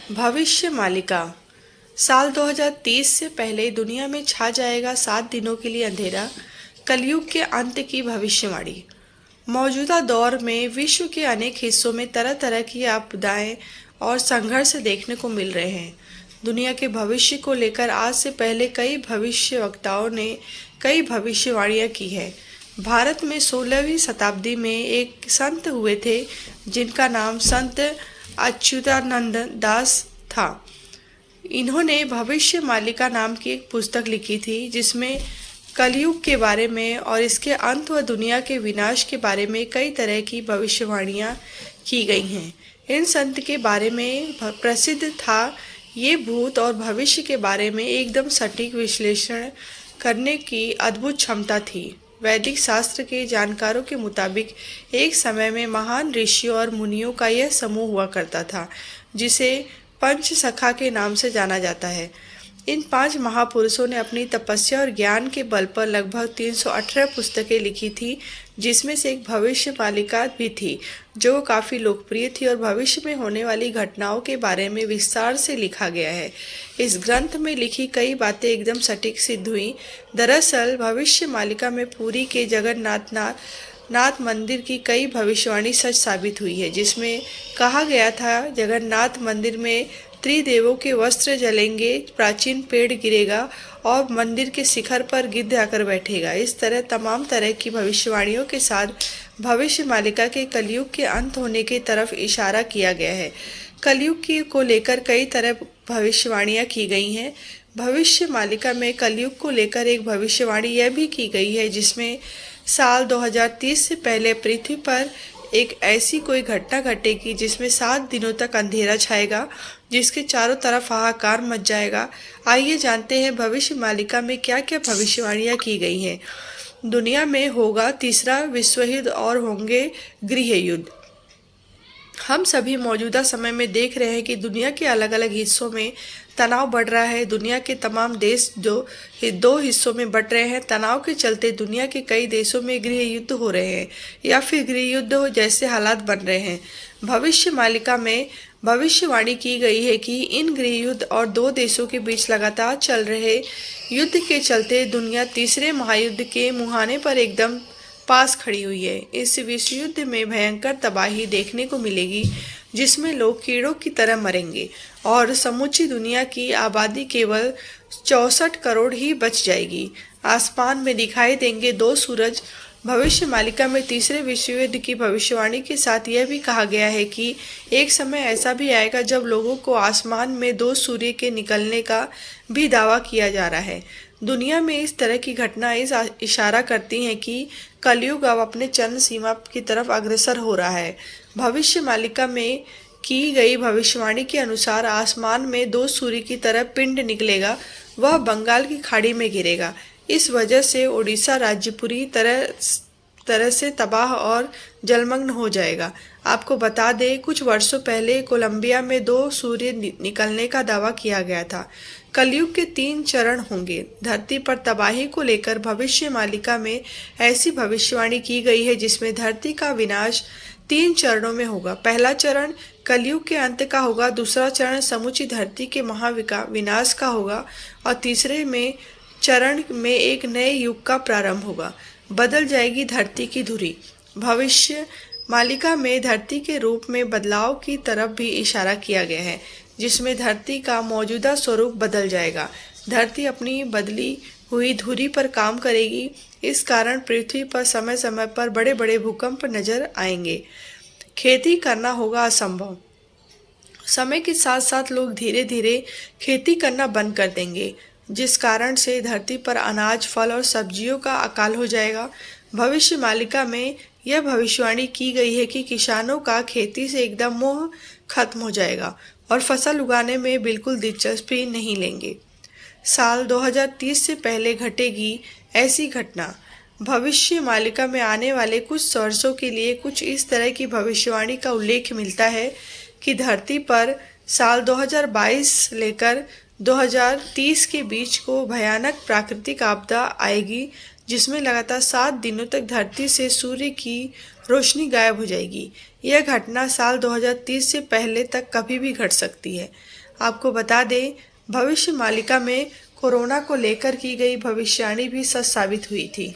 भविष्य मालिका। साल 2030 से पहले दुनिया में छा जाएगा 7 दिनों के लिए अंधेरा। कलयुग के अंत की भविष्यवाणी। मौजूदा दौर में विश्व के अनेक हिस्सों में तरह तरह की आपदाएं और संघर्ष देखने को मिल रहे हैं। दुनिया के भविष्य को लेकर आज से पहले कई भविष्यवक्ताओं ने कई भविष्यवाणियां की है। भारत में 16वीं शताब्दी में एक संत हुए थे जिनका नाम संत अच्युतानंद दास था। इन्होंने भविष्य मालिका नाम की एक पुस्तक लिखी थी जिसमें कलयुग के बारे में और इसके अंत व दुनिया के विनाश के बारे में कई तरह की भविष्यवाणियां की गई हैं। इन संत के बारे में प्रसिद्ध था ये भूत और भविष्य के बारे में एकदम सटीक विश्लेषण करने की अद्भुत क्षमता थी। वैदिक शास्त्र के जानकारों के मुताबिक एक समय में महान ऋषियों और मुनियों का यह समूह हुआ करता था जिसे पंच सखा के नाम से जाना जाता है। इन 5 महापुरुषों ने अपनी तपस्या और ज्ञान के बल पर लगभग 318 पुस्तकें लिखी थी, जिसमें से एक भविष्य मालिका भी थी जो काफ़ी लोकप्रिय थी और भविष्य में होने वाली घटनाओं के बारे में विस्तार से लिखा गया है। इस ग्रंथ में लिखी कई बातें एकदम सटीक सिद्ध हुई। दरअसल भविष्य मालिका में पुरी के जगन्नाथ मंदिर की कई भविष्यवाणी सच साबित हुई है, जिसमें कहा गया था जगन्नाथ मंदिर में त्रिदेवों के वस्त्र जलेंगे, प्राचीन पेड़ गिरेगा और मंदिर के शिखर पर गिद्ध आकर बैठेगा। इस तरह तमाम तरह की भविष्यवाणियों के साथ भविष्य मालिका के कलयुग के अंत होने की तरफ इशारा किया गया है। कलयुग की को लेकर कई तरह भविष्यवाणियां की गई हैं। भविष्य मालिका में कलयुग को लेकर एक भविष्यवाणी यह भी की गई है जिसमें साल 2030 से पहले पृथ्वी पर एक ऐसी कोई घटना घटेगी जिसमें 7 दिनों तक अंधेरा छाएगा, जिसके चारों तरफ हाहाकार मच जाएगा। आइए जानते हैं भविष्य मालिका में क्या क्या भविष्यवाणियां की गई हैं। दुनिया में होगा तीसरा विश्व युद्ध और होंगे गृह युद्ध। हम सभी मौजूदा समय में देख रहे हैं कि दुनिया के अलग अलग हिस्सों में तनाव बढ़ रहा है। दुनिया के तमाम देश जो 2 हिस्सों में बंट रहे हैं। तनाव के चलते दुनिया के कई देशों में गृह युद्ध हो रहे हैं या फिर गृह युद्ध जैसे हालात बन रहे हैं। भविष्य मालिका में भविष्यवाणी की गई है कि इन गृह युद्ध और 2 देशों के बीच लगातार चल रहे युद्ध के चलते दुनिया तीसरे महायुद्ध के मुहाने पर एकदम पास खड़ी हुई है। इस विश्व युद्ध में भयंकर तबाही देखने को मिलेगी जिसमें लोग कीड़ों की तरह मरेंगे और समूची दुनिया की आबादी केवल 64 करोड़ ही बच जाएगी। आसमान में दिखाई देंगे 2 सूरज। भविष्य मालिका में तीसरे विश्व युद्ध की भविष्यवाणी के साथ यह भी कहा गया है कि एक समय ऐसा भी आएगा जब लोगों को आसमान में 2 सूर्य के निकलने का भी दावा किया जा रहा है। दुनिया में इस तरह की घटनाएं इशारा करती हैं कि कलयुग अब अपने चरम सीमा की तरफ अग्रसर हो रहा है। भविष्य मालिका में की गई भविष्यवाणी के अनुसार आसमान में 2 सूर्य की तरह पिंड निकलेगा, वह बंगाल की खाड़ी में गिरेगा। इस वजह से ओडिशा राज्य पूरी तरह से तबाह और जलमग्न हो जाएगा। आपको बता दें कुछ वर्षों पहले कोलंबिया में 2 सूर्य निकलने का दावा किया गया था। कलयुग के 3 चरण होंगे। धरती पर तबाही को लेकर भविष्य मालिका में ऐसी भविष्यवाणी की गई है जिसमें धरती का विनाश 3 चरणों में होगा। पहला चरण कलयुग के अंत का होगा, दूसरा चरण समूची धरती के विनाश का होगा और तीसरे में चरण में एक नए युग का प्रारंभ होगा। बदल जाएगी धरती की धुरी। भविष्य मालिका में धरती के रूप में बदलाव की तरफ भी इशारा किया गया है जिसमें धरती का मौजूदा स्वरूप बदल जाएगा। धरती अपनी बदली हुई धुरी पर काम करेगी। इस कारण पृथ्वी पर समय समय पर बड़े बड़े भूकंप नजर आएंगे। खेती करना होगा असंभव। समय के साथ साथ लोग धीरे धीरे खेती करना बंद कर देंगे जिस कारण से धरती पर अनाज, फल और सब्जियों का अकाल हो जाएगा। भविष्य मालिका में यह भविष्यवाणी की गई है कि किसानों का खेती से एकदम मोह खत्म हो जाएगा और फसल उगाने में बिल्कुल दिलचस्पी नहीं लेंगे। साल 2030 से पहले घटेगी ऐसी घटना। भविष्य मालिका में आने वाले कुछ वर्षों के लिए कुछ इस तरह की भविष्यवाणी का उल्लेख मिलता है कि धरती पर साल 2022 लेकर 2030 के बीच को भयानक प्राकृतिक आपदा आएगी जिसमें लगातार 7 दिनों तक धरती से सूर्य की रोशनी गायब हो जाएगी। यह घटना साल 2030 से पहले तक कभी भी घट सकती है। आपको बता दें, भविष्य मालिका में कोरोना को लेकर की गई भविष्यवाणी भी सच साबित हुई थी।